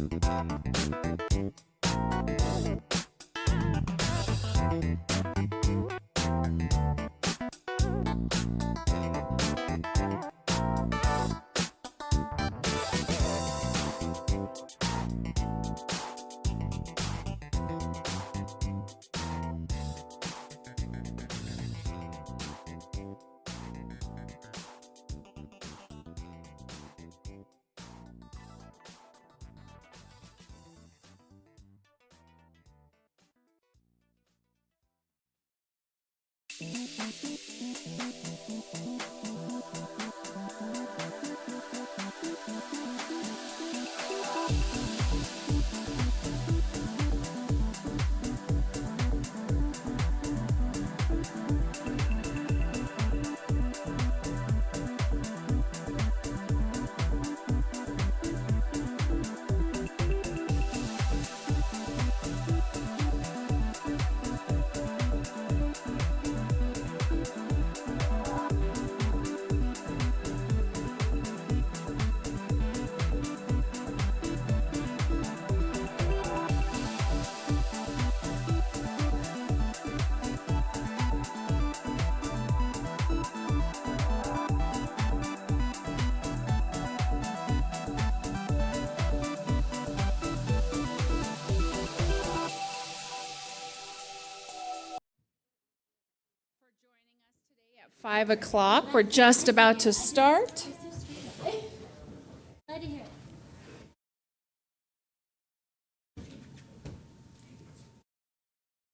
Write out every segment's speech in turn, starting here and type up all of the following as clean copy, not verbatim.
At 5 o'clock, we're just about to start.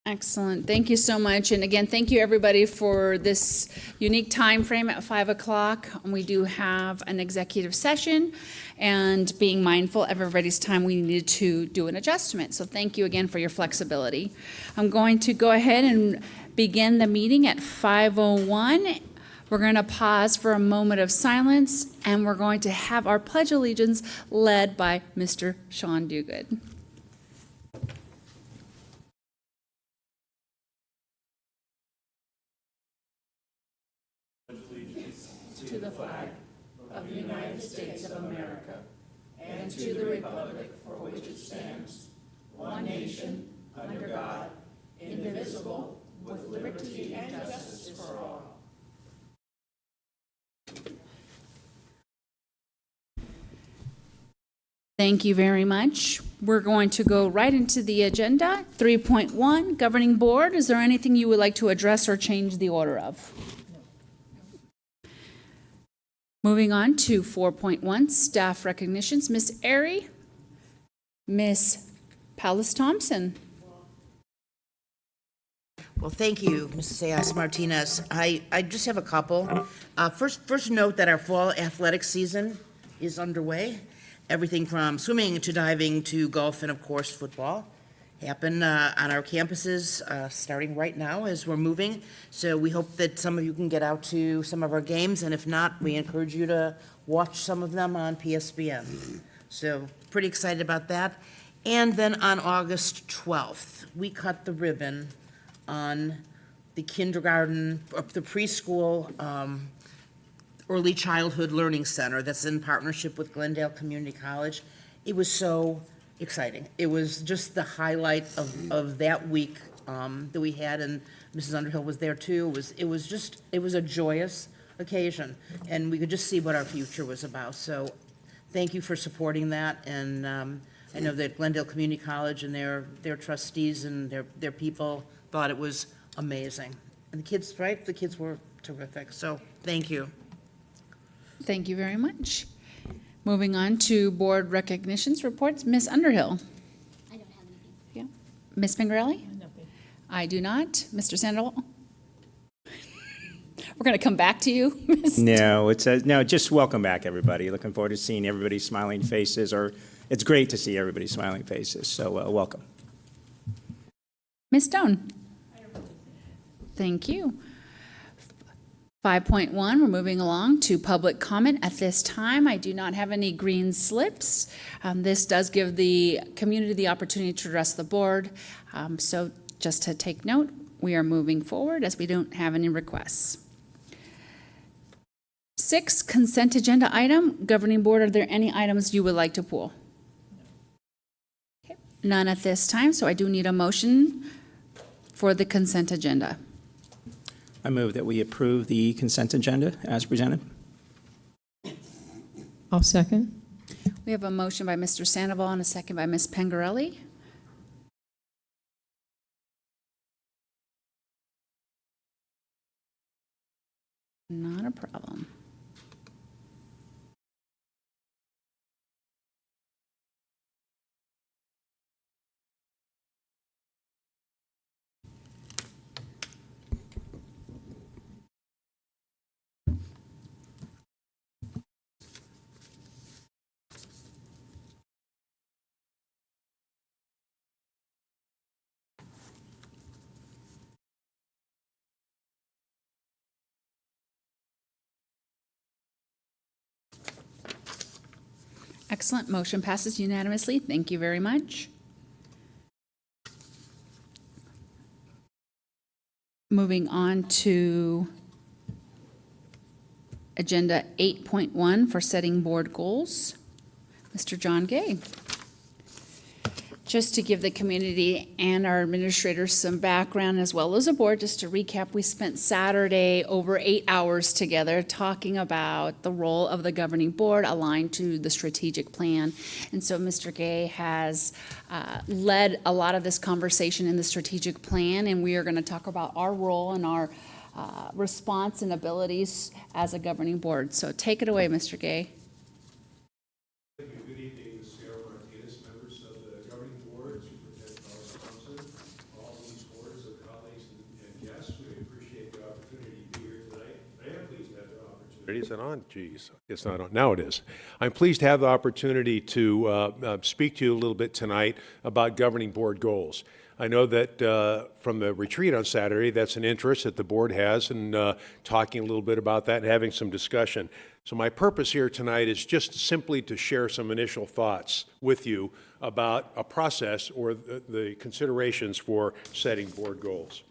Excellent. Thank you so much. And again, thank you everybody for this unique time frame at 5 o'clock. We do have an executive session, and being mindful of everybody's time, we needed to do an adjustment. So thank you again for your flexibility. I'm going to go ahead and begin the meeting at 5:01. We're going to pause for a moment of silence, and we're going to have our Pledge of Allegiance led by Mr. Sean Duguid. To the flag of the United States of America and to the republic for which it stands, one nation, under God, indivisible, with liberty and justice for all. Thank you very much. We're going to go right into the agenda. 3.1, Governing Board. Is there anything you would like to address or change the order of? Moving on to 4.1, Staff Recognitions. Ms. Airy, Ms. Paulus Thompson. Well, thank you, Mrs. Ayas Martinez. I just have a couple. First note that our fall athletic season is underway. Everything from swimming to diving to golf and, of course, football happen on our campuses starting right now as we're moving. So we hope that some of you can get out to some of our games, and if not, we encourage you to watch some of them on PSBN. So pretty excited about that. And then on August 12th, we cut the ribbon on the kindergarten, the preschool early childhood learning center that's in partnership with Glendale Community College. It was so exciting. It was just the highlight of that week that we had, and Mrs. Underhill was there too. It was a joyous occasion, and we could just see what our future was about. So thank you for supporting that, and I know that Glendale Community College and their trustees and their people thought it was amazing. And the kids, right? The kids were terrific. So thank you. Thank you very much. Moving on to board recognitions reports. Ms. Underhill. I don't have anything. Yeah. Ms. Pingrelli? Nothing. I do not. Mr. Sandoval? We're going to come back to you, Ms. No, no. Just welcome back, everybody. Looking forward to seeing everybody's smiling faces, or it's great to see everybody's smiling faces. So welcome. Ms. Stone? Thank you. 5.1, we're moving along to public comment. At this time, I do not have any green slips. This does give the community the opportunity to address the board. So just to take note, we are moving forward as we don't have any requests. 6, consent agenda item. Governing board, are there any items you would like to pull? None at this time, so I do need a motion for the consent agenda. I move that we approve the consent agenda as presented. I'll second. We have a motion by Mr. Sandoval and a second by Ms. Pengarelli. Not a problem. Excellent. Motion passes unanimously. Thank you very much. Moving on to Agenda 8.1 for setting board goals. Mr. John Gay. Just to give the community and our administrators some background as well as a board, just to recap, we spent Saturday over 8 hours together talking about the role of the governing board aligned to the strategic plan. And so Mr. Gay has led a lot of this conversation in the strategic plan, and we are going to talk about our role and our response and abilities as a governing board. So take it away, Mr. Gay. Good evening, Ms. Martinez, members of the governing board, Superintendent Carlos Thompson, all these boards of colleagues and guests. We appreciate the opportunity to be here tonight. I am pleased to have the opportunity. Is it on? Geez, it's not on. Now it is. I'm pleased to have the opportunity to speak to you a little bit tonight about governing board goals. I know that from the retreat on Saturday, that's an interest that the board has in talking a little bit about that and having some discussion. So my purpose here tonight is just simply to share some initial thoughts with you about a process or the considerations for setting board goals.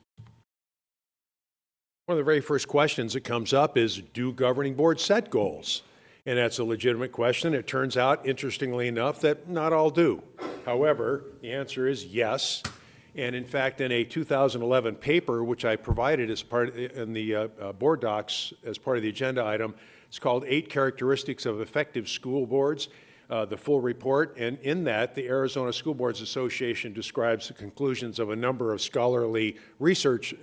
One of the very first questions that comes up is, do governing boards set goals? And that's a legitimate question. It turns out, interestingly enough, that not all do. However, the answer is yes. And in fact, in a 2011 paper, which I provided as part in the board docs as part of the agenda item, it's called 8 Characteristics of Effective School Boards, the full report. And in that, the Arizona School Boards Association describes the conclusions of a number of scholarly research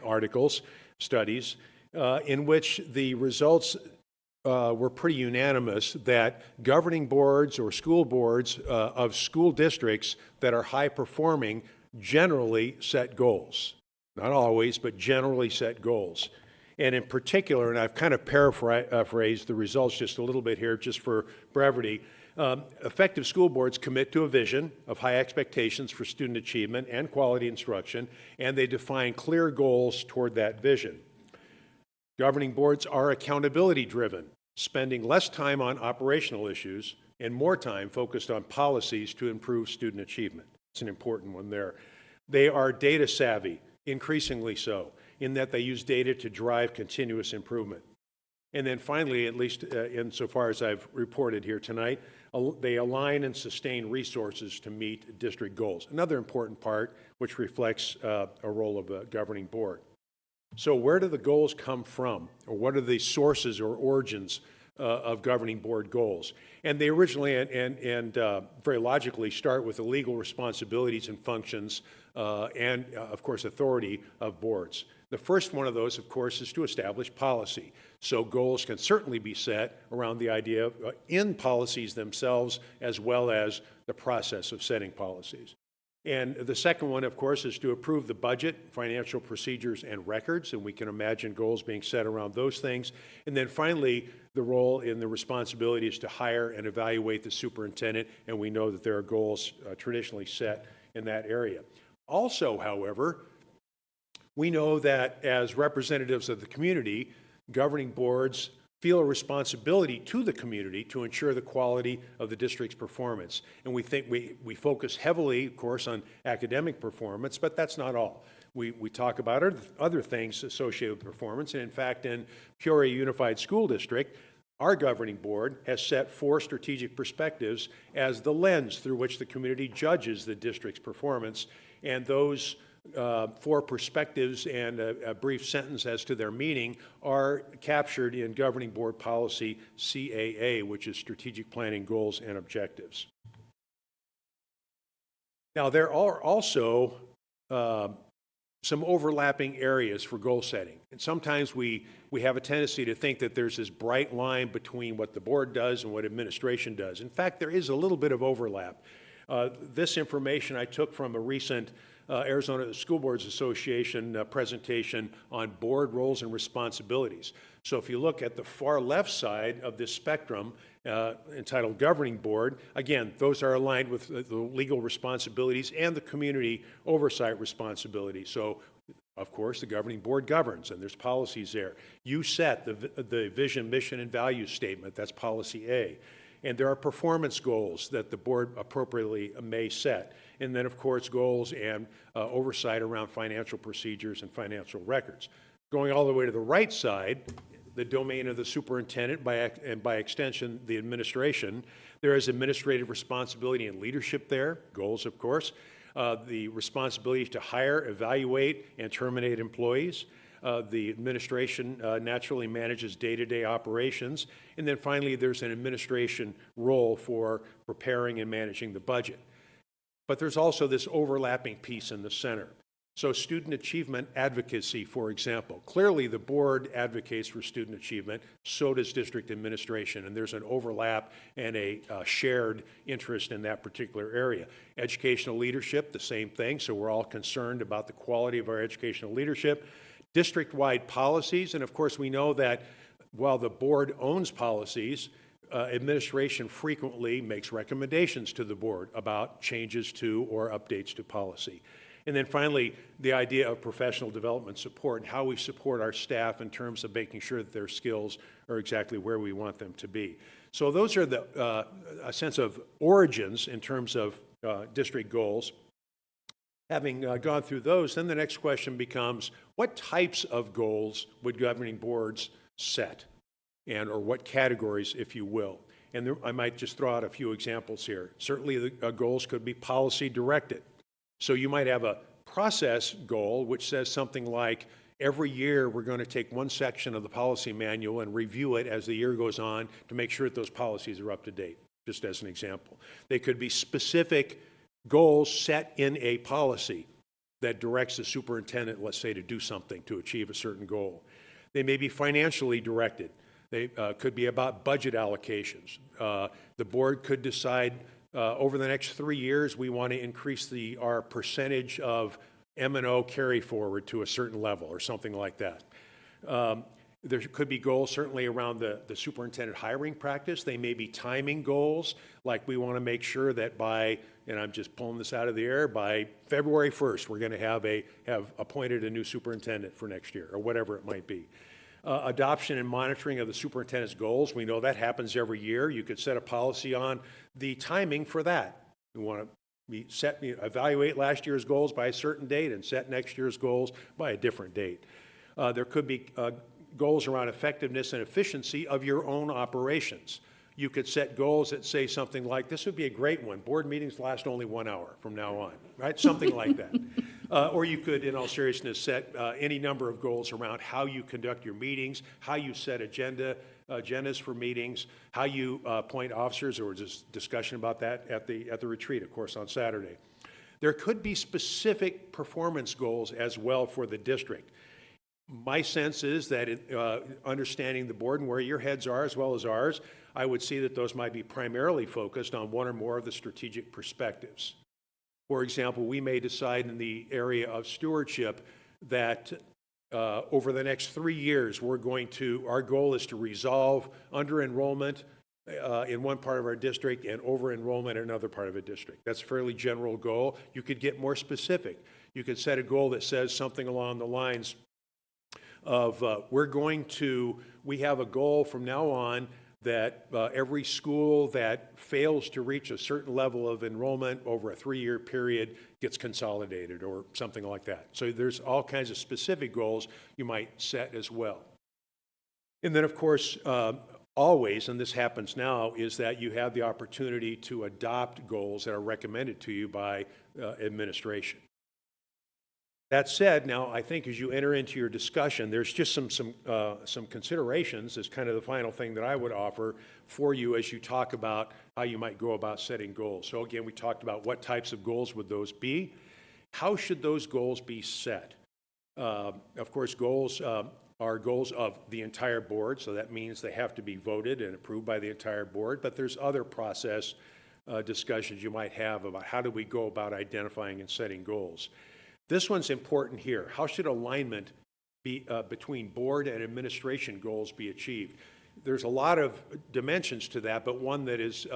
articles, studies, in which the results were pretty unanimous that governing boards or school boards of school districts that are high performing generally set goals. Not always, but generally set goals. And in particular, and I've kind of paraphrased the results just a little bit here, just for brevity, effective school boards commit to a vision of high expectations for student achievement and quality instruction, and they define clear goals toward that vision. Governing boards are accountability driven, spending less time on operational issues and more time focused on policies to improve student achievement. It's an important one there. They are data savvy, increasingly so, in that they use data to drive continuous improvement. And then finally, at least insofar as I've reported here tonight, they align and sustain resources to meet district goals. Another important part, which reflects a role of a governing board. So where do the goals come from? Or what are the sources or origins of governing board goals? And they originally and very logically start with the legal responsibilities and functions and, of course, authority of boards. The first one of those, of course, is to establish policy. So goals can certainly be set around the idea of in policies themselves as well as the process of setting policies. And the second one, of course, is to approve the budget, financial procedures, and records, and we can imagine goals being set around those things. And then finally, the role and the responsibility is to hire and evaluate the superintendent, and we know that there are goals traditionally set in that area. Also, however, we know that as representatives of the community, governing boards feel a responsibility to the community to ensure the quality of the district's performance. And we think we focus heavily, of course, on academic performance, but that's not all. We talk about other things associated with performance. And in fact, in Peoria Unified School District, Our governing board has set 4 strategic perspectives as the lens through which the community judges the district's performance, and those 4 perspectives and a brief sentence as to their meaning are captured in Governing Board Policy CAA, which is Strategic Planning Goals and Objectives. Now, there are also some overlapping areas for goal setting. And sometimes we have a tendency to think that there's this bright line between what the board does and what administration does. In fact, there is a little bit of overlap. This information I took from a recent Arizona School Boards Association presentation on board roles and responsibilities. So if you look at the far left side of this spectrum, entitled Governing Board, again, those are aligned with the legal responsibilities and the community oversight responsibilities. So, of course, the Governing Board governs, and there's policies there. You set the vision, mission, and value statement. That's Policy A. And there are performance goals that the board appropriately may set. And then, of course, goals and oversight around financial procedures and financial records. Going all the way to the right side, the domain of the superintendent, and by extension, the administration, there is administrative responsibility and leadership there, goals, of course, the responsibility to hire, evaluate, and terminate employees. The administration naturally manages day-to-day operations. And then finally, there's an administration role for preparing and managing the budget. But there's also this overlapping piece in the center. So student achievement advocacy, for example. Clearly, the board advocates for student achievement, so does district administration, and there's an overlap and a shared interest in that particular area. Educational leadership, the same thing, so we're all concerned about the quality of our educational leadership. District-wide policies, and of course we know that while the board owns policies, administration frequently makes recommendations to the board about changes to or updates to policy. And then finally, the idea of professional development support and how we support our staff in terms of making sure that their skills are exactly where we want them to be. So those are the a sense of origins in terms of district goals. Having gone through those, then the next question becomes, what types of goals would governing boards set? Or what categories, if you will. And I might just throw out a few examples here. Certainly the goals could be policy directed. So you might have a process goal which says something like, every year we're going to take one section of the policy manual and review it as the year goes on to make sure that those policies are up to date, just as an example. They could be specific goals set in a policy that directs the superintendent, let's say, to do something to achieve a certain goal. They may be financially directed. They could be about budget allocations. The board could decide over the next 3 years, we want to increase our percentage of M&O carry forward to a certain level or something like that. There could be goals certainly around the superintendent hiring practice. They may be timing goals, like we want to make sure that by, and I'm just pulling this out of the air, by February 1st, we're going to have appointed a new superintendent for next year, or whatever it might be. Adoption and monitoring of the superintendent's goals. We know that happens every year. You could set a policy on the timing for that. We want to evaluate last year's goals by a certain date and set next year's goals by a different date. There could be goals around effectiveness and efficiency of your own operations. You could set goals that say something like, this would be a great one, board meetings last only 1 hour from now on, right? Something like that. Or you could, in all seriousness, set any number of goals around how you conduct your meetings, how you set agendas for meetings, how you appoint officers. There was just discussion about that at the retreat, of course, on Saturday. There could be specific performance goals as well for the district. My sense is that understanding the board and where your heads are as well as ours, I would see that those might be primarily focused on one or more of the strategic perspectives. For example, we may decide in the area of stewardship that over the next 3 years, our goal is to resolve under-enrollment in one part of our district and over-enrollment in another part of a district. That's a fairly general goal. You could get more specific. You could set a goal that says something along the lines of we have a goal from now on that every school that fails to reach a certain level of enrollment over a 3-year period gets consolidated or something like that. So there's all kinds of specific goals you might set as well. And then, of course, always, and this happens now, is that you have the opportunity to adopt goals that are recommended to you by administration. That said, now I think as you enter into your discussion, there's just some considerations as kind of the final thing that I would offer for you as you talk about how you might go about setting goals. So again, we talked about what types of goals would those be. How should those goals be set? Of course, goals are goals of the entire board, so that means they have to be voted and approved by the entire board, but there's other process discussions you might have about how do we go about identifying and setting goals. This one's important here. How should alignment be between board and administration goals be achieved? There's a lot of dimensions to that, but one that is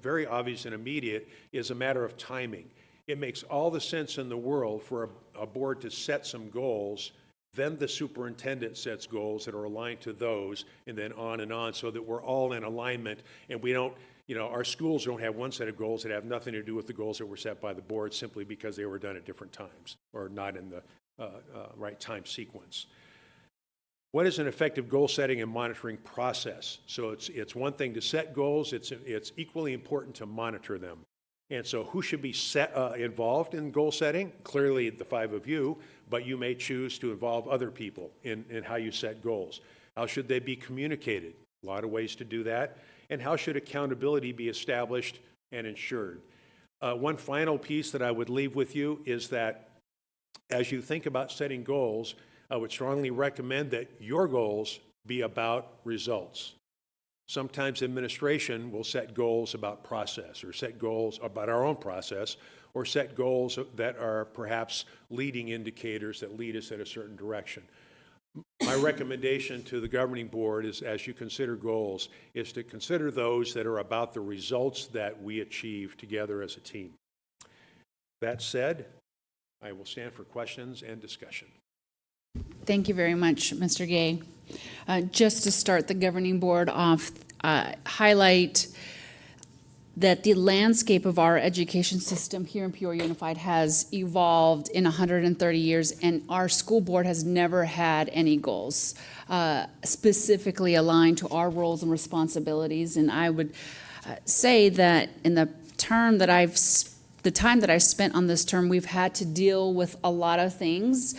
very obvious and immediate is a matter of timing. It makes all the sense in the world for a board to set some goals, then the superintendent sets goals that are aligned to those, and then on, so that we're all in alignment, and we don't, our schools don't have one set of goals that have nothing to do with the goals that were set by the board simply because they were done at different times or not in the right time sequence. What is an effective goal setting and monitoring process? So it's one thing to set goals, it's equally important to monitor them. And so who should be involved in goal setting? Clearly the 5 of you, but you may choose to involve other people in how you set goals. How should they be communicated? A lot of ways to do that. And how should accountability be established and ensured? One final piece that I would leave with you is that as you think about setting goals, I would strongly recommend that your goals be about results. Sometimes administration will set goals about process or set goals about our own process or set goals that are perhaps leading indicators that lead us in a certain direction. My recommendation to the governing board is, as you consider goals, is to consider those that are about the results that we achieve together as a team. That said, I will stand for questions and discussion. Thank you very much, Mr. Gay. Just to start the governing board off, highlight that the landscape of our education system here in Peoria Unified has evolved in 130 years, and our school board has never had any goals specifically aligned to our roles and responsibilities. And I would say that in the time that I've spent on this term, we've had to deal with a lot of things,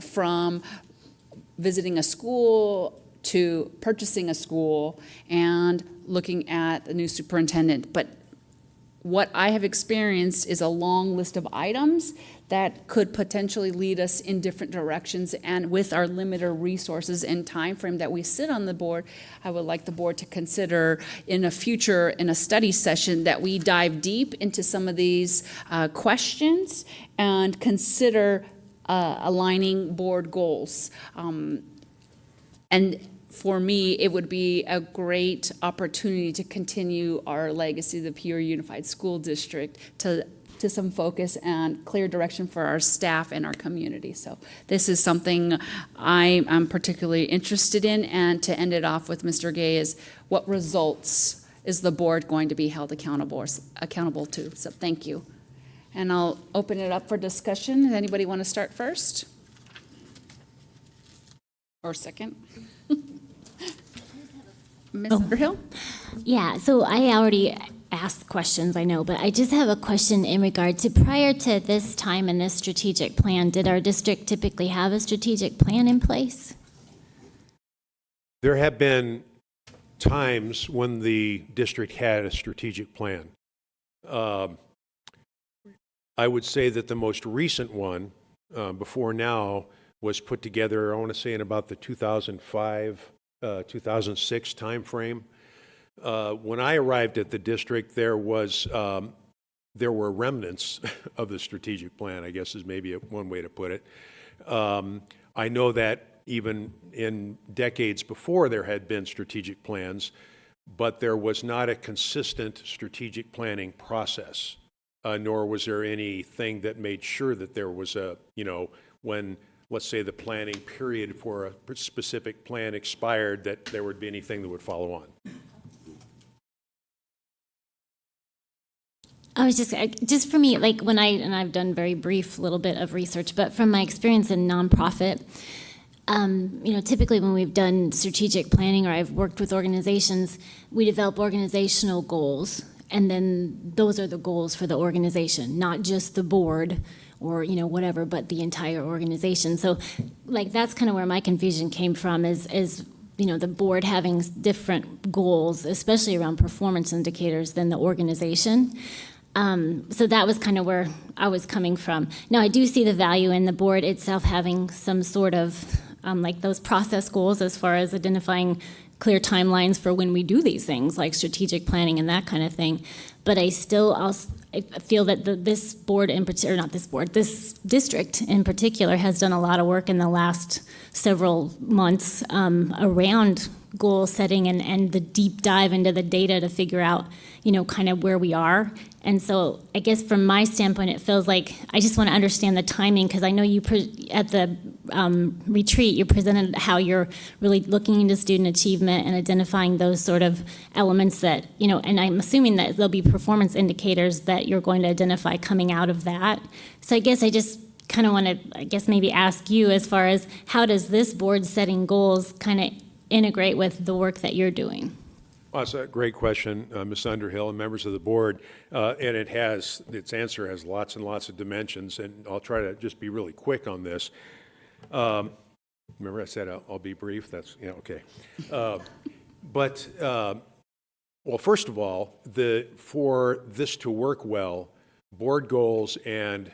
from visiting a school to purchasing a school and looking at the new superintendent. But what I have experienced is a long list of items that could potentially lead us in different directions. And with our limited resources and time frame that we sit on the board, I would like the board to consider in a study session, that we dive deep into some of these questions and consider aligning board goals. And for me, it would be a great opportunity to continue our legacy of the Peoria Unified School District to some focus and clear direction for our staff and our community. So this is something I am particularly interested in. And to end it off with, Mr. Gay, is what results is the board going to be held accountable to? So thank you. And I'll open it up for discussion. Does anybody want to start first? Or second? Ms. Underhill? Yeah, so I already asked questions, I know, but I just have a question in regard to prior to this time in this strategic plan, did our district typically have a strategic plan in place? There have been times when the district had a strategic plan. I would say that the most recent one, before now, was put together, I want to say, in about the 2005, 2006 timeframe. When I arrived at the district, there were remnants of the strategic plan, I guess is maybe one way to put it. I know that even in decades before there had been strategic plans, but there was not a consistent strategic planning process, nor was there anything that made sure that there was when, let's say, the planning period for a specific plan expired, that there would be anything that would follow on. I was just for me, like and I've done very brief little bit of research, but from my experience in nonprofit, Typically when we've done strategic planning or I've worked with organizations, we develop organizational goals, and then those are the goals for the organization, not just the board or, whatever, but the entire organization. So, that's kind of where my confusion came from is the board having different goals, especially around performance indicators, than the organization. So that was kind of where I was coming from. Now, I do see the value in the board itself having some sort of, those process goals as far as identifying clear timelines for when we do these things, like strategic planning and that kind of thing. But I feel that this board in particular, not this board, this district in particular has done a lot of work in the last several months around goal setting and the deep dive into the data to figure out, kind of where we are. And so I guess from my standpoint, it feels like I just want to understand the timing, because I know at the retreat, you presented how you're really looking into student achievement and identifying those sort of elements that, and I'm assuming that there'll be performance indicators that you're going to identify coming out of that. So I guess I just kind of want to, maybe ask you as far as how does this board setting goals kind of integrate with the work that you're doing? Well, that's a great question, Ms. Underhill and members of the board, and its answer has lots and lots of dimensions, and I'll try to just be really quick on this. Remember I said I'll be brief? Okay. Well, first of all, for this to work well, board goals and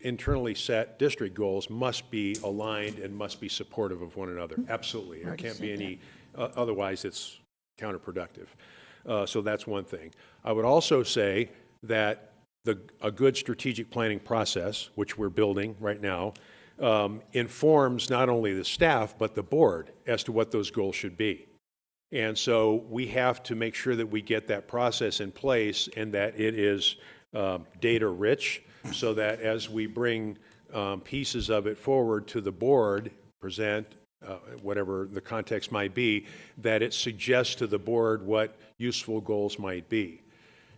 internally set district goals must be aligned and must be supportive of one another. Absolutely. There can't be any, otherwise it's counterproductive. So that's one thing. I would also say that a good strategic planning process, which we're building right now, informs not only the staff but the board as to what those goals should be. And so we have to make sure that we get that process in place and that it is data rich, so that as we bring pieces of it forward to the board, present, whatever the context might be, that it suggests to the board what useful goals might be.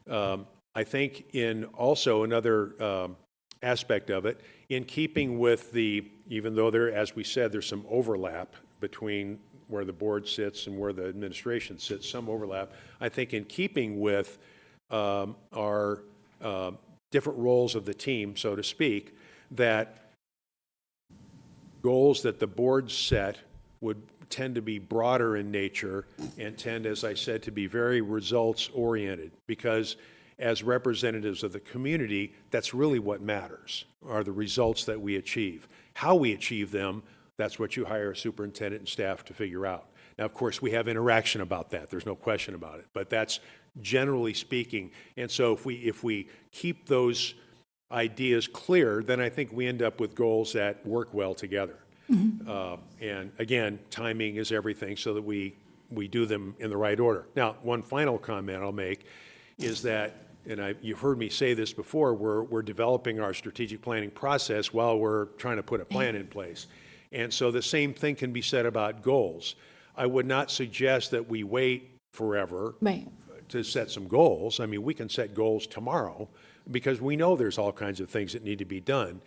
I think also another aspect of it, in keeping with even though as we said, there's some overlap between where the board sits and where the administration sits, some overlap, I think in keeping with our different roles of the team, so to speak, that goals that the board set would tend to be broader in nature and tend, as I said, to be very results-oriented, because as representatives of the community, that's really what matters, are the results that we achieve. How we achieve them, that's what you hire a superintendent and staff to figure out. Now, of course, we have interaction about that. There's no question about it. But that's generally speaking. And so if we keep those ideas clear, then I think we end up with goals that work well together. Mm-hmm. And again, timing is everything, so that we do them in the right order. Now, one final comment I'll make is that, and you've heard me say this before, we're developing our strategic planning process while we're trying to put a plan in place. And so the same thing can be said about goals. I would not suggest that we wait forever to set some goals. I mean, we can set goals tomorrow because we know there's all kinds of things that need to be done.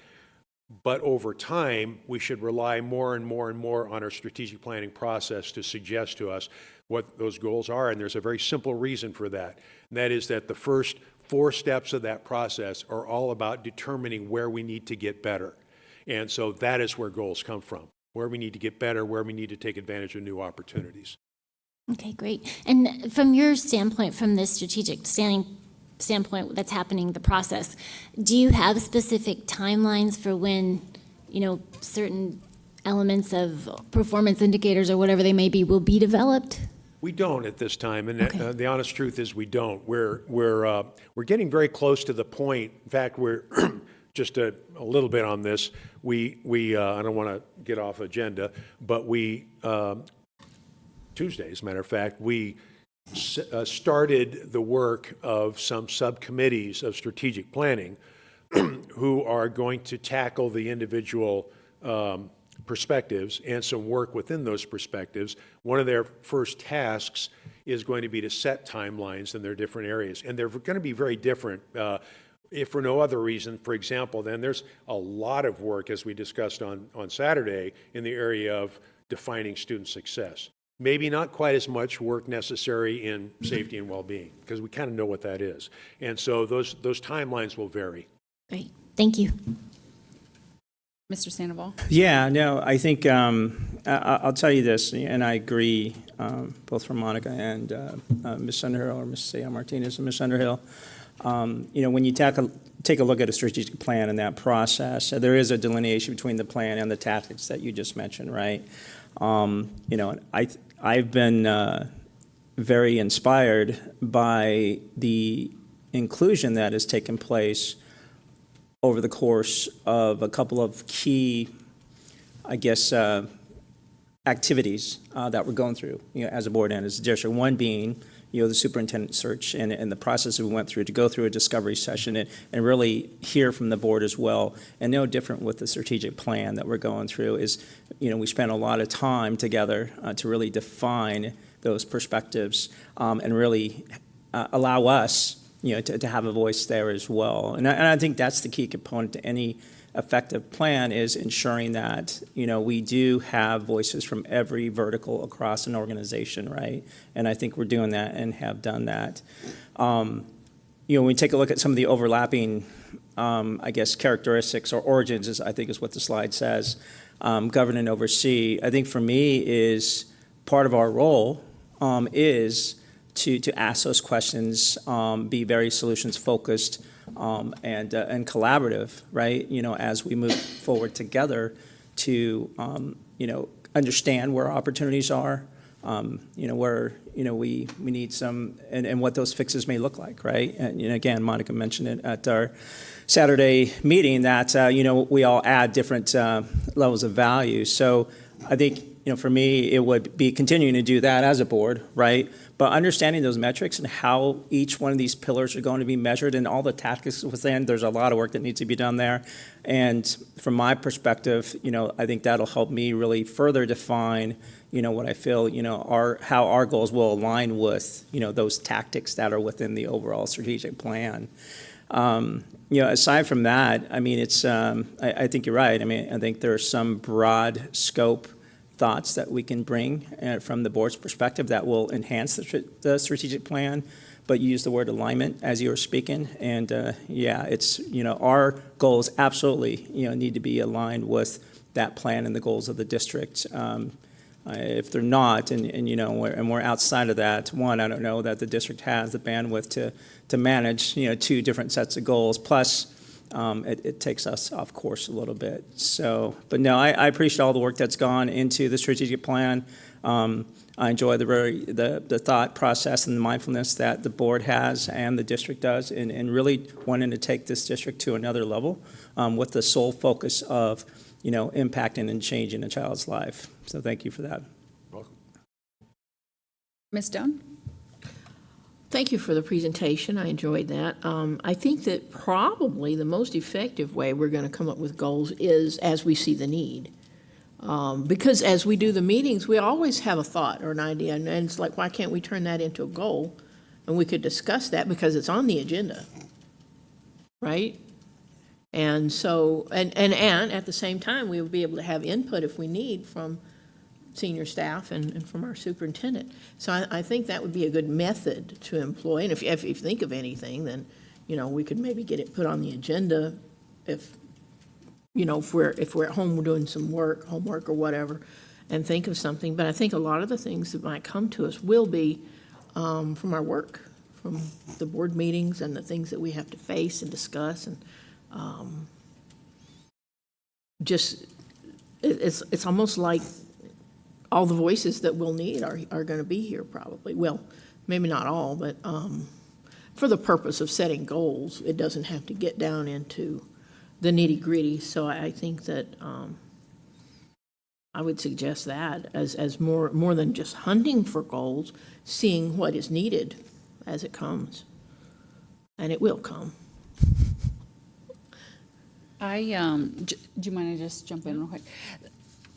But over time, we should rely more and more and more on our strategic planning process to suggest to us what those goals are. And there's a very simple reason for that. And that is that the first 4 steps of that process are all about determining where we need to get better. And so that is where goals come from, where we need to get better, where we need to take advantage of new opportunities. Okay, great. And from your standpoint, from this strategic standpoint that's happening, the process, do you have specific timelines for when, certain elements of performance indicators or whatever they may be will be developed? We don't at this time, and okay. The honest truth is we don't. We're getting very close to the point. In fact, we're just a little bit on this. I don't want to get off agenda, but Tuesday, as a matter of fact, we started the work of some subcommittees of strategic planning who are going to tackle the individual perspectives and some work within those perspectives. One of their first tasks is going to be to set timelines in their different areas, and they're going to be very different. if for no other reason, for example, then there's a lot of work, as we discussed on Saturday, in the area of defining student success. Maybe not quite as much work necessary in safety and well-being, because we kind of know what that is. And so those timelines will vary. Great, thank you. Mr. Sandoval? Yeah, no, I think, I'll tell you this, and I agree, both from Monica and Ms. Underhill, or Ms. Martinez and Ms. Underhill. When you take a look at a strategic plan and that process, there is a delineation between the plan and the tactics that you just mentioned, right? I've been very inspired by the inclusion that has taken place over the course of a couple of key, I guess, activities that we're going through, as a board and as a district. One being, the superintendent search and the process that we went through to go through a discovery session and really hear from the board as well. And no different with the strategic plan that we're going through is, we spent a lot of time together to really define those perspectives and really allow us, to have a voice there as well. And I think that's the key component to any effective plan, is ensuring that, we do have voices from every vertical across an organization, right? And I think we're doing that and have done that. When we take a look at some of the overlapping, I guess, characteristics or origins, I think is what the slide says, govern and oversee, I think for me is part of our role is to ask those questions, be very solutions focused, and collaborative, right? As we move forward together to understand where opportunities are, where we need some, and what those fixes may look like, right? And again, Monica mentioned it at our Saturday meeting that we all add different levels of value. So I think for me it would be continuing to do that as a board, right? But understanding those metrics and how each one of these pillars are going to be measured and all the tactics within, there's a lot of work that needs to be done there. And from my perspective, I think that'll help me really further define, what I feel, how our goals will align with, those tactics that are within the overall strategic plan. Aside from that, I mean, it's, I think you're right. I mean, I think there's some broad scope thoughts that we can bring from the board's perspective that will enhance the strategic plan, but you use the word alignment as you were speaking. And it's, our goals absolutely, need to be aligned with that plan and the goals of the district. If they're not, and we're outside of that, one, I don't know that the district has the bandwidth to manage, two different sets of goals, plus it takes us off course a little bit. So, but no, I appreciate all the work that's gone into the strategic plan. I enjoy the thought process and the mindfulness that the board has and the district does in really wanting to take this district to another level with the sole focus of, impacting and changing a child's life. So thank you for that. Welcome. Ms. Stone? Thank you for the presentation. I enjoyed that. I think that probably the most effective way we're going to come up with goals is as we see the need. Because as we do the meetings, we always have a thought or an idea, and it's like, why can't we turn that into a goal? And we could discuss that because it's on the agenda, right? And so, and at the same time, we will be able to have input if we need from senior staff and from our superintendent. So I think that would be a good method to employ. And if you think of anything, then, we could maybe get it put on the agenda if we're at home, we're doing some homework or whatever, and think of something. But I think a lot of the things that might come to us will be from our work, from the board meetings and the things that we have to face and discuss. And it's almost like all the voices that we'll need are going to be here probably. Well, maybe not all, but for the purpose of setting goals, it doesn't have to get down into the nitty-gritty. So I think that I would suggest that as more than just hunting for goals, seeing what is needed as it comes. And it will come. Do you mind to just jump in real quick?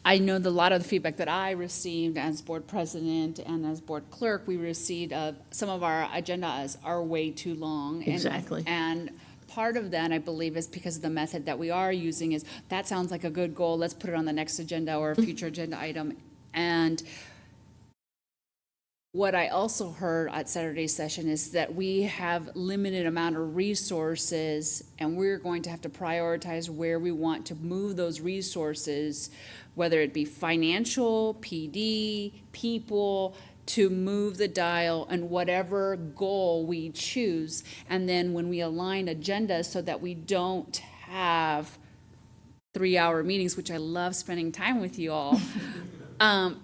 I know a lot of the feedback that I received as board president and as board clerk, we received some of our agendas are way too long. Exactly. And part of that, I believe, is because of the method that we are using is, that sounds like a good goal, let's put it on the next agenda or a future agenda item. And what I also heard at Saturday's session is that we have limited amount of resources, and we're going to have to prioritize where we want to move those resources, whether it be financial, PD, people, to move the dial and whatever goal we choose. And then when we align agendas so that we don't have 3-hour meetings, which I love spending time with you all,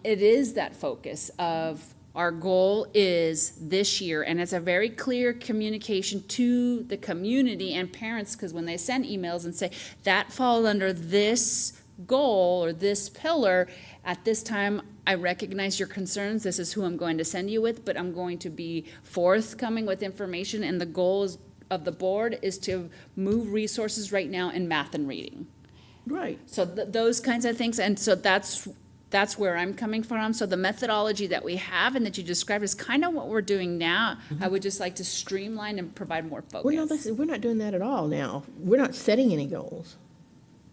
it is that focus of our goal is this year, and it's a very clear communication to the community and parents, because when they send emails and say, that falls under this goal or this pillar, at this time, I recognize your concerns, this is who I'm going to send you with, but I'm going to be forthcoming with information, and the goal of the board is to move resources right now in math and reading. Right. So those kinds of things, and so that's where I'm coming from. So the methodology that we have and that you described is kind of what we're doing now. I would just like to streamline and provide more focus. Well, no, we're not doing that at all now. We're not setting any goals.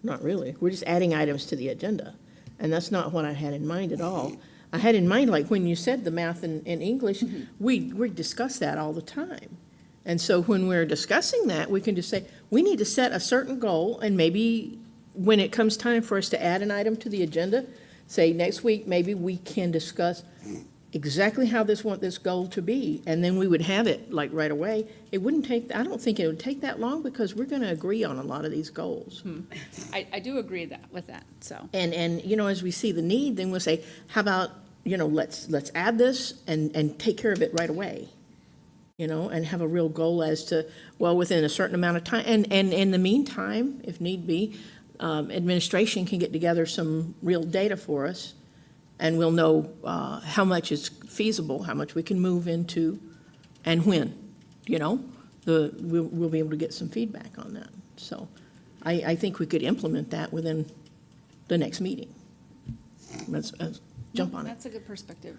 Not really. We're just adding items to the agenda. And that's not what I had in mind at all. I had in mind, like when you said the math and English, we discuss that all the time. And so when we're discussing that, we can just say, we need to set a certain goal, and maybe when it comes time for us to add an item to the agenda, say next week, maybe we can discuss exactly how want this goal to be, and then we would have it like right away. It wouldn't take, I don't think it would take that long, because we're going to agree on a lot of these goals. I do agree with that, so. And, you know, as we see the need, then we'll say, how about, you know, let's add this and take care of it right away. You know, and have a real goal as to, well, within a certain amount of time, and in the meantime, if need be, administration can get together some real data for us, and we'll know how much is feasible, how much we can move into, and when, you know, we'll be able to get some feedback on that. So I think we could implement that within the next meeting. Let's jump on it. That's a good perspective.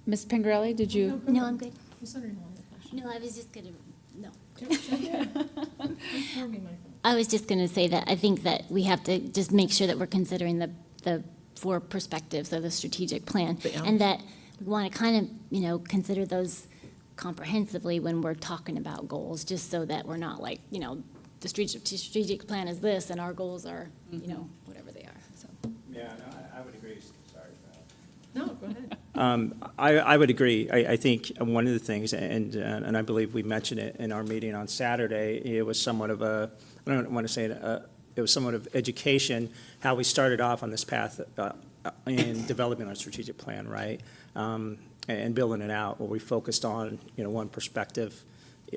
Ms. Pingrelli, did you? No, I'm good. No, I was just gonna, no. I was just gonna say that I think that we have to just make sure that we're considering the 4 perspectives of the strategic plan, and that we want to kind of, you know, consider those comprehensively when we're talking about goals, just so that we're not like, you know, the strategic plan is this, and our goals are, you know, whatever they are, so. Yeah, no, I would agree. Sorry. No, go ahead. I would agree. I think one of the things, and I believe we mentioned it in our meeting on Saturday, it was somewhat of a, I don't want to say it was somewhat of education, how we started off on this path in developing our strategic plan, right? And building it out, where we focused on, you know, one perspective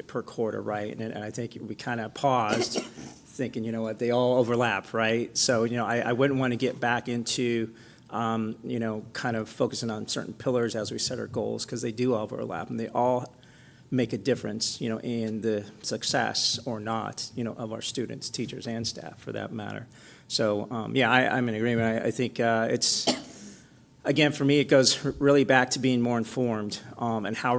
per quarter, right? And I think we kind of paused thinking, you know what, they all overlap, right? So, you know, I wouldn't want to get back into you know, kind of focusing on certain pillars as we set our goals, because they do overlap, and they all make a difference, you know, in the success or not, you know, of our students, teachers, and staff, for that matter. So, yeah, I'm in agreement. I think it's, again, for me, it goes really back to being more informed, and how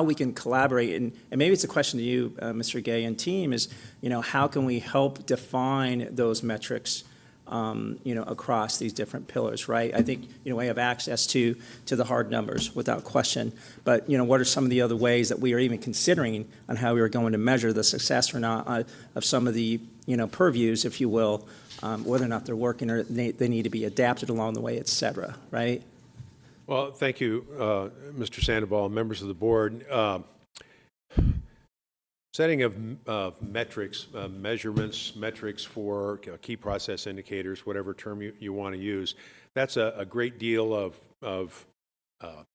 we can collaborate, and maybe it's a question to you, Mr. Gay and team, is, you know, how can we help define those metrics, you know, across these different pillars, right? I think, you know, we have access to the hard numbers without question, but, you know, what are some of the other ways that we are even considering on how we are going to measure the success or not of some of the, you know, purviews, if you will, whether or not they're working or they need to be adapted along the way, et cetera, right? Well, thank you, Mr. Sandoval, members of the board. Setting of metrics, metrics for key process indicators, whatever term you want to use, that's a great deal of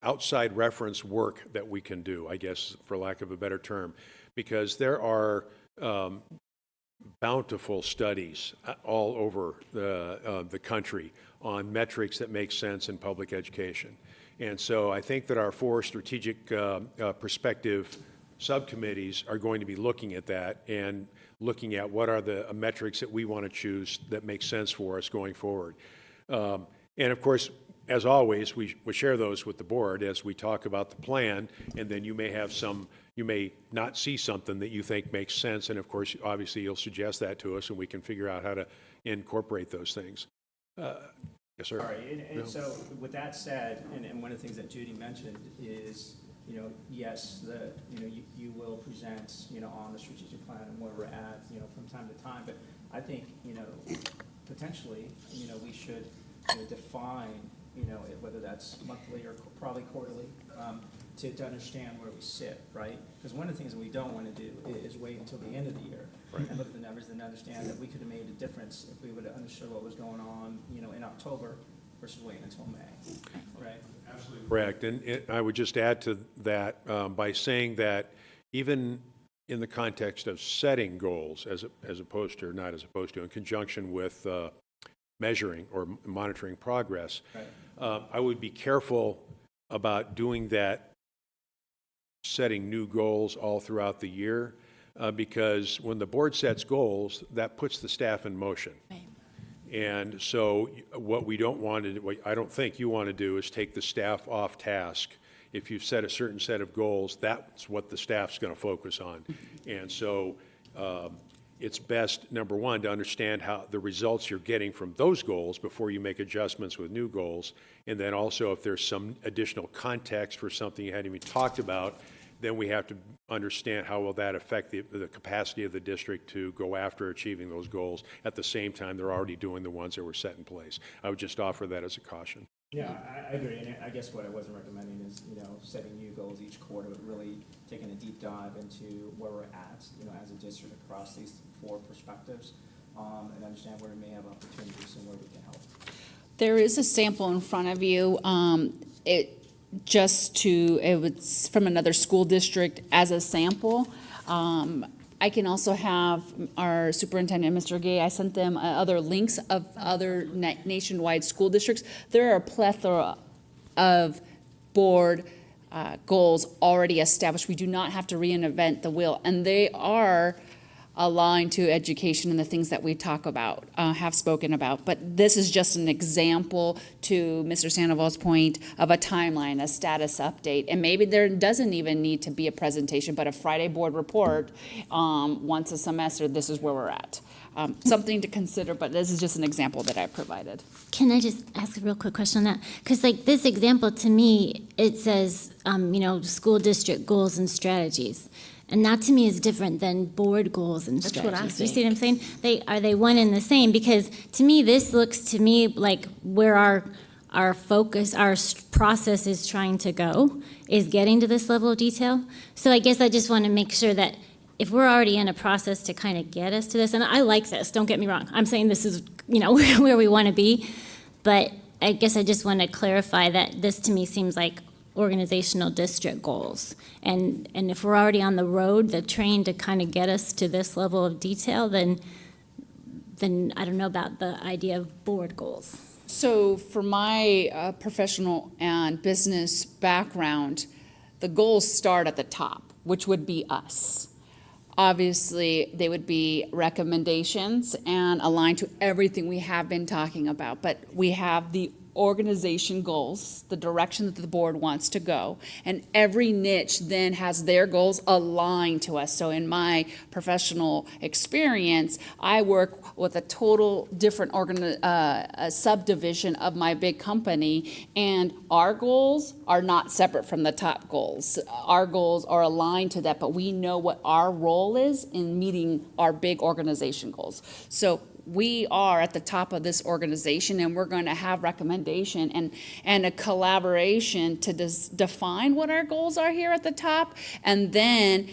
outside reference work that we can do, I guess, for lack of a better term, because there are bountiful studies all over the country on metrics that make sense in public education. And so I think that our 4 strategic perspective subcommittees are going to be looking at that and looking at what are the metrics that we want to choose that make sense for us going forward. And of course, as always, we share those with the board as we talk about the plan, and then you may have you may not see something that you think makes sense, and of course, obviously, you'll suggest that to us, and we can figure out how to incorporate those things. Yes, sir. All right, and so with that said, and one of the things that Judy mentioned is, yes, you will present, on the strategic plan and where we're at, from time to time, but I think, potentially, we should define, whether that's monthly or probably quarterly, to understand where we sit, right? Because one of the things that we don't want to do is wait until the end of the year and look at the numbers and understand that we could have made a difference if we would have understood what was going on, in October versus waiting until May, right? Absolutely correct. And I would just add to that by saying that even in the context of setting goals, as opposed to, or not as opposed to, in conjunction with measuring or monitoring progress, Right. I would be careful about doing that, setting new goals all throughout the year, because when the board sets goals, that puts the staff in motion. Right. And so what we don't want to do, what I don't think you want to do, is take the staff off task. If you've set a certain set of goals, that's what the staff's going to focus on. And so it's best, number one, to understand how the results you're getting from those goals before you make adjustments with new goals. And then also, if there's some additional context for something you hadn't even talked about, then we have to understand how will that affect the capacity of the district to go after achieving those goals at the same time they're already doing the ones that were set in place. I would just offer that as a caution. Yeah, I agree, and I guess what I wasn't recommending is, setting new goals each quarter, but really taking a deep dive into where we're at, as a district across these 4 perspectives, and understand where we may have opportunities and where we can help. There is a sample in front of you. It was from another school district as a sample. I can also have our superintendent, Mr. Gay, I sent them other links of other nationwide school districts. There are a plethora of board goals already established. We do not have to reinvent the wheel, and they are aligned to education and the things that we talk about, have spoken about. But this is just an example, to Mr. Sandoval's point, of a timeline, a status update. And maybe there doesn't even need to be a presentation, but a Friday board report once a semester, this is where we're at. Something to consider, but this is just an example that I provided. Can I just ask a real quick question on that? Because this example, to me, it says, school district goals and strategies. And that to me is different than board goals and strategies. That's what I You see what I'm saying? Are they one and the same? Because to me, this looks to me like where our focus, our process is trying to go, is getting to this level of detail. So I guess I just want to make sure that if we're already in a process to kind of get us to this, and I like this, don't get me wrong. I'm saying this is, where we want to be. But I guess I just want to clarify that this to me seems like organizational district goals. And if we're already on the road, the train to kind of get us to this level of detail, then I don't know about the idea of board goals. So for my professional and business background, the goals start at the top, which would be us. Obviously, they would be recommendations and aligned to everything we have been talking about, but we have the organization goals, the direction that the board wants to go, and every niche then has their goals aligned to us. So in my professional experience, I work with a total different subdivision of my big company, and our goals are not separate from the top goals. Our goals are aligned to that, but we know what our role is in meeting our big organization goals. So we are at the top of this organization, and we're going to have recommendation and a collaboration to define what our goals are here at the top. And then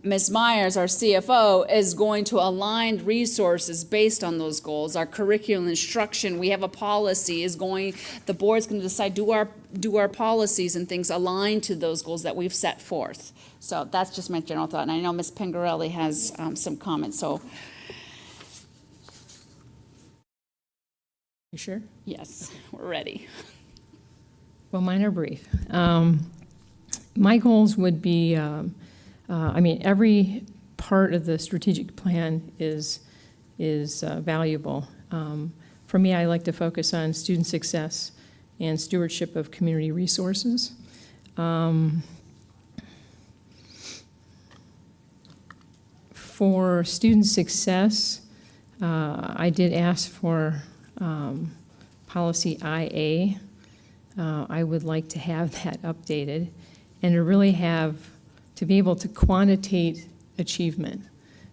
Ms. Myers, our CFO, is going to align resources based on those goals. Our curriculum instruction, we have a policy, the board's going to decide, do our policies and things align to those goals that we've set forth. So that's just my general thought. And I know Ms. Pingarelli has some comments, so. You sure? Yes, we're ready. Well, mine are brief. My goals would be, every part of the strategic plan is valuable. For me, I like to focus on student success and stewardship of community resources. For student success, I did ask for policy IA. I would like to have that updated and to really to be able to quantitate achievement.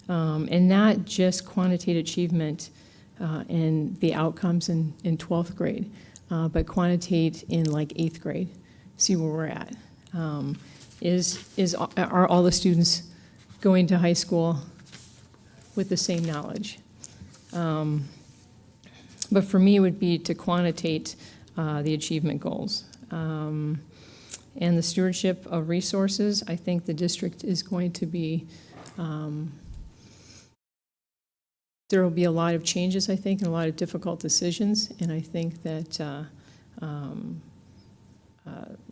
And not just quantitate achievement in the outcomes in 12th grade, but quantitate in like 8th grade, see where we're at. Are all the students going to high school with the same knowledge? But for me, it would be to quantitate the achievement goals. And the stewardship of resources, I think the district is going to be, there will be a lot of changes, I think, and a lot of difficult decisions. And I think that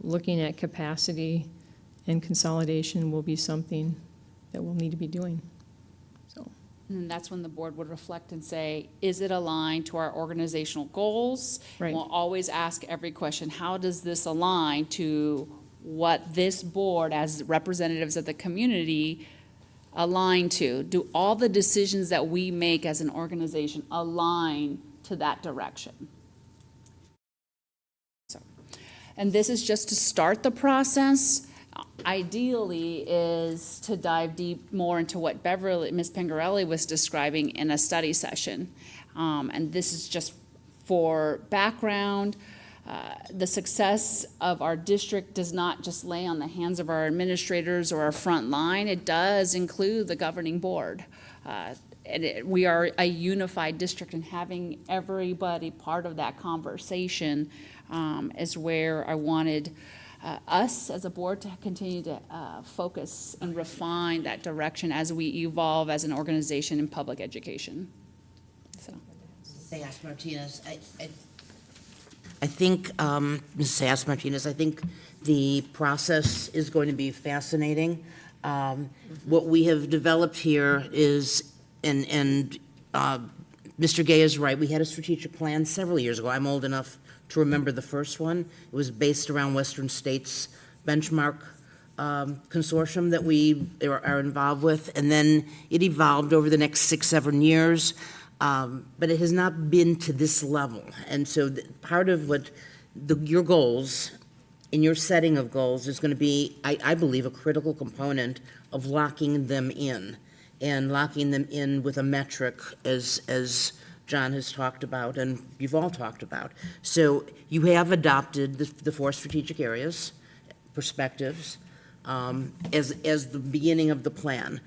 looking at capacity and consolidation will be something that we'll need to be doing. So. And that's when the board would reflect and say, is it aligned to our organizational goals? Right. We'll always ask every question, how does this align to what this board, as representatives of the community, align to? Do all the decisions that we make as an organization align to that direction? So, and this is just to start the process. Ideally is to dive deep more into what Ms. Pingarelli was describing in a study session. And this is just for background. The success of our district does not just lay on the hands of our administrators or our front line. It does include the governing board. We are a unified district, and having everybody part of that conversation is where I wanted us as a board to continue to focus and refine that direction as we evolve as an organization in public education. So. Sayas Martinez, I think, Mrs. Sayas Martinez, I think the process is going to be fascinating. What we have developed here is, and Mr. Gay is right, we had a strategic plan several years ago. I'm old enough to remember the first one. It was based around Western States benchmark consortium that we are involved with, and then it evolved over the next 6-7 years, but it has not been to this level. And so part of what your goals, in your setting of goals, is going to be, I believe, a critical component of locking them in, and locking them in with a metric as John has talked about, and you've all talked about. So you have adopted the 4 strategic areas, perspectives, as the beginning of the plan.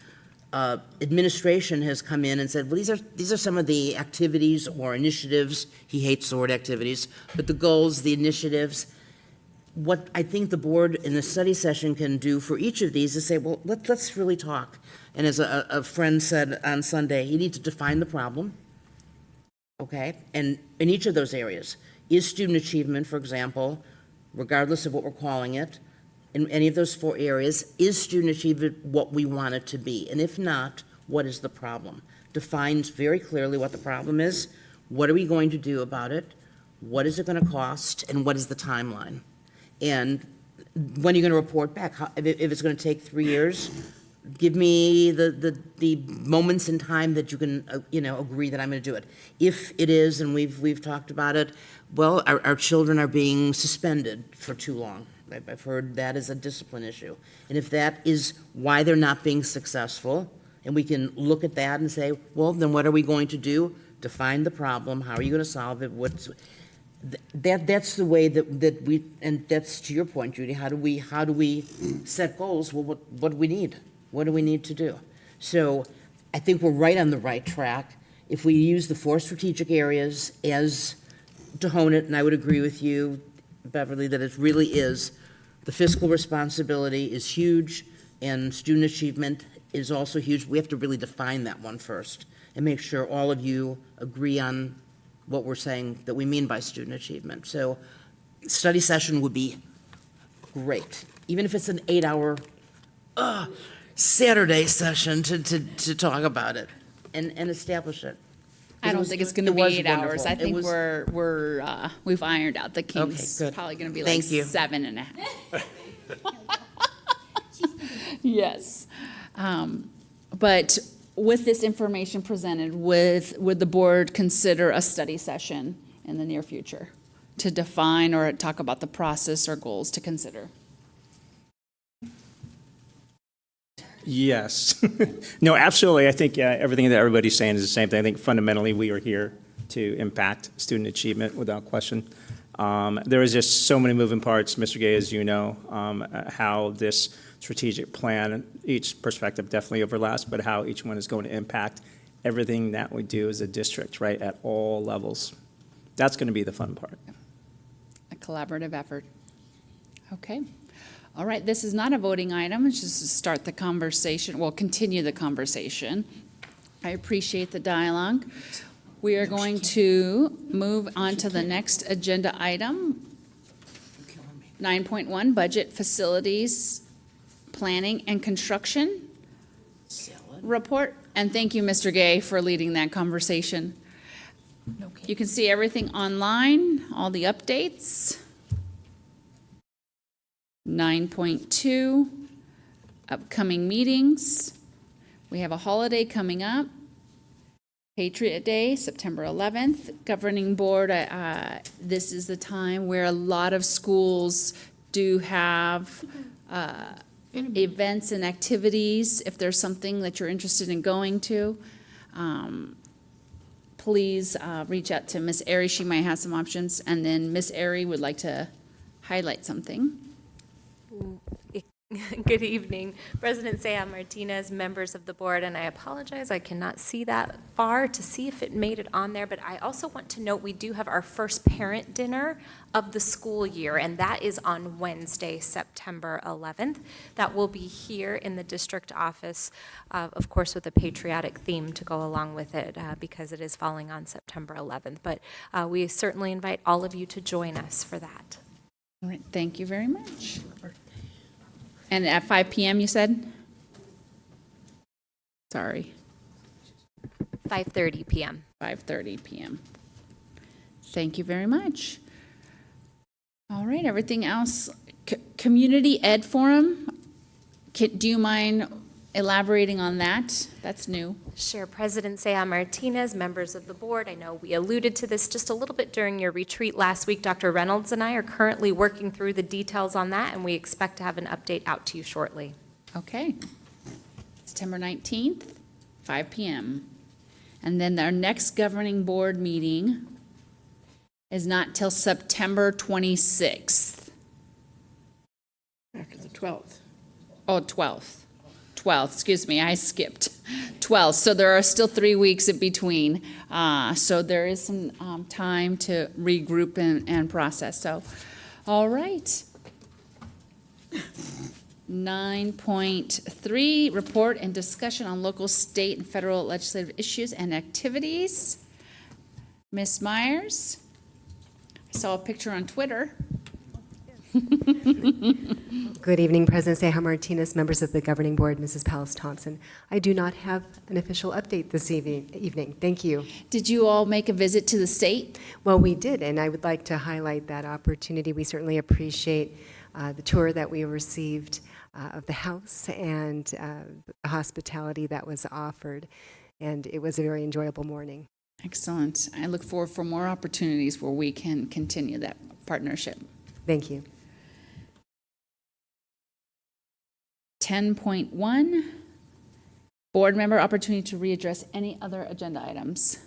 Administration has come in and said, well, these are some of the activities or initiatives. He hates the word activities, but the goals, the initiatives. What I think the board in the study session can do for each of these is say, well, let's really talk. And as a friend said on Sunday, you need to define the problem. Okay, and in each of those areas, is student achievement, for example, regardless of what we're calling it, in any of those 4 areas, is student achievement what we want it to be? And if not, what is the problem? Defines very clearly what the problem is, what are we going to do about it, what is it going to cost, and what is the timeline? And when are you going to report back? If it's going to take 3 years, give me the moments in time that you can, agree that I'm going to do it. If it is, and we've talked about it, well, our children are being suspended for too long. I've heard that as a discipline issue. And if that is why they're not being successful, and we can look at that and say, well, then what are we going to do? Define the problem. How are you going to solve it? That's the way that we, and that's to your point, Judy, how do we set goals? Well, what do we need? What do we need to do? So I think we're right on the right track. If we use the 4 strategic areas as to hone it, and I would agree with you, Beverly, that it really is, the fiscal responsibility is huge, and student achievement is also huge. We have to really define that one first and make sure all of you agree on what we're saying that we mean by student achievement. So study session would be great, even if it's an 8-hour Saturday session to talk about it and establish it. I don't think it's gonna It be was 8 hours. wonderful. I It think we're, we've ironed out the kinks. good. Probably gonna be like Thank you. 7.5. Yes. But with this information presented, would the board consider a study session in the near future to define or talk about the process or goals to consider? Yes. No, absolutely. I think everything that everybody's saying is the same thing. I think fundamentally we are here to impact student achievement without question. There is just so many moving parts, Mr. Gay, as you know, how this strategic plan, each perspective definitely overlaps, but how each one is going to impact everything that we do as a district, right, at all levels. That's going to be the fun part. A collaborative effort. Okay. All right, this is not a voting item, it's just to start the conversation, well, continue the conversation. I appreciate the dialogue. We are going to move on to the next agenda item. 9.1, budget, facilities, planning, and construction report. And thank you, Mr. Gay, for leading that conversation. You can see everything online, all the updates. 9.2, upcoming meetings. We have a holiday coming up. Patriot Day, September 11th. Governing Board, this is the time where a lot of schools do have events and activities. If there's something that you're interested in going to, please reach out to Miss Airy. She might have some options. And then Miss Airy would like to highlight something. Good evening, President Saya Martinez, members of the board, and I apologize, I cannot see that far to see if it made it on there, but I also want to note we do have our first parent dinner of the school year, and that is on Wednesday, September 11th. That will be here in the district office, of course, with a patriotic theme to go along with it, because it is falling on September 11th. But we certainly invite all of you to join us for that. All right, thank you very much. And at 5 p.m. you said? Sorry, 5:30 p.m. 5:30 p.m. Thank you very much. All right, everything else, Community Ed Forum, do you mind elaborating on that? That's new. Sure. President Saya Martinez, members of the board, I know we alluded to this just a little bit during your retreat last week. Dr. Reynolds and I are currently working through the details on that, and we expect to have an update out to you shortly. Okay. September 19th, 5 p.m. And then our next governing board meeting is not till September 26th. After the 12th. Oh, 12th. 12th, excuse me, I skipped. 12th, so there are still 3 weeks in between. So there is some time to regroup and process. So, all right. 9.3, report and discussion on local, state, and federal legislative issues and activities. Ms. Myers, I saw a picture on Twitter. Good evening, President Ceja Martinez, members of the Governing Board, Mrs. Palace Thompson. I do not have an official update this evening. Thank you. Did you all make a visit to the state? Well, we did, and I would like to highlight that opportunity. We certainly appreciate the tour that we received of the House and the hospitality that was offered, and it was a very enjoyable morning. Excellent. I look forward for more opportunities where we can continue that partnership. Thank you. 10.1, board member opportunity to readdress any other agenda items.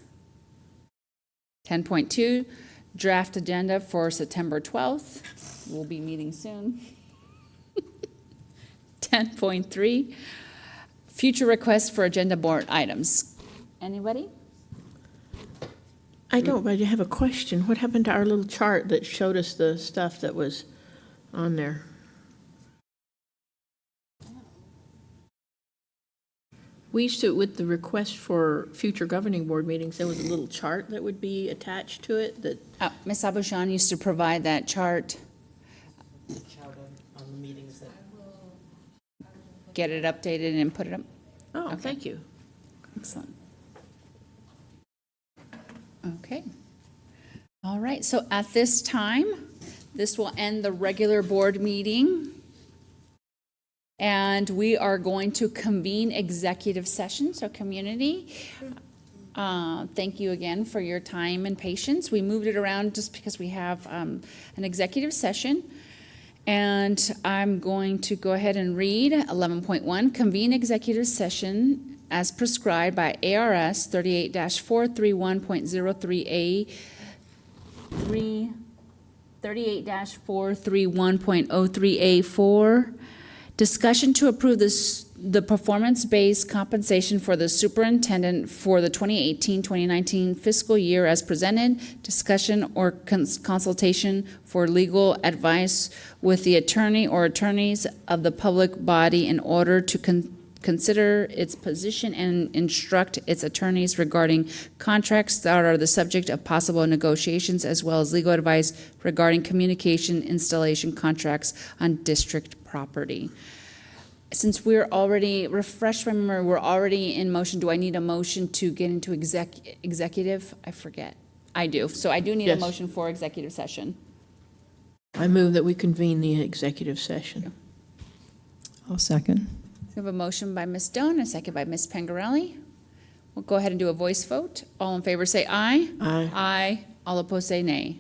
10.2, draft agenda for September 12th. We'll be meeting soon. 10.3, future requests for agenda board items. Anybody? I don't, but I have a question. What happened to our little chart that showed us the stuff that was on there? We used to, with the request for future governing board meetings, there was a little chart that would be attached to it that. Ms. Abushan used to provide that chart. On the meetings that. Get it updated and put it up. Oh, Okay. thank you. Excellent. Okay. All right, so at this time, this will end the regular board meeting. And we are going to convene executive session, so community. Thank you again for your time and patience. We moved it around just because we have an executive session. And I'm going to go ahead and read 11.1, convene executive session as prescribed by ARS 38-431.03A 38-431.03A4. Discussion to approve the performance-based compensation for the superintendent for the 2018-2019 fiscal year as presented. Discussion or consultation for legal advice with the attorney or attorneys of the public body in order to consider its position and instruct its attorneys regarding contracts that are the subject of possible negotiations, as well as legal advice regarding communication installation contracts on district property. Since we're already, refresh my memory, we're already in motion, do I need a motion to get into executive? I forget. I do. So I do need a Yes. motion for executive session. I move that we convene the executive session. I'll second. We have a motion by Ms. Doan, a second by Ms. Pangarelli. We'll go ahead and do a voice vote. All in favor say aye. Aye. Aye. All opposed say nay.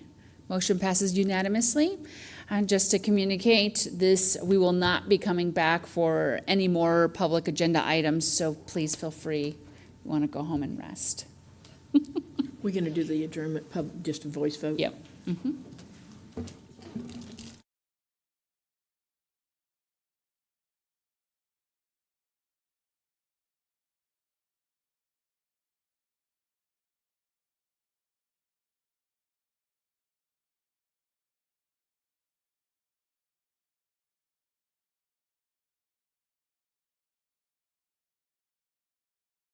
Motion passes unanimously. And just to communicate this, we will not be coming back for any more public agenda items, so please feel free. You want to go home and rest. We're going to do the adjournment, just a voice vote? Yep. Mhm.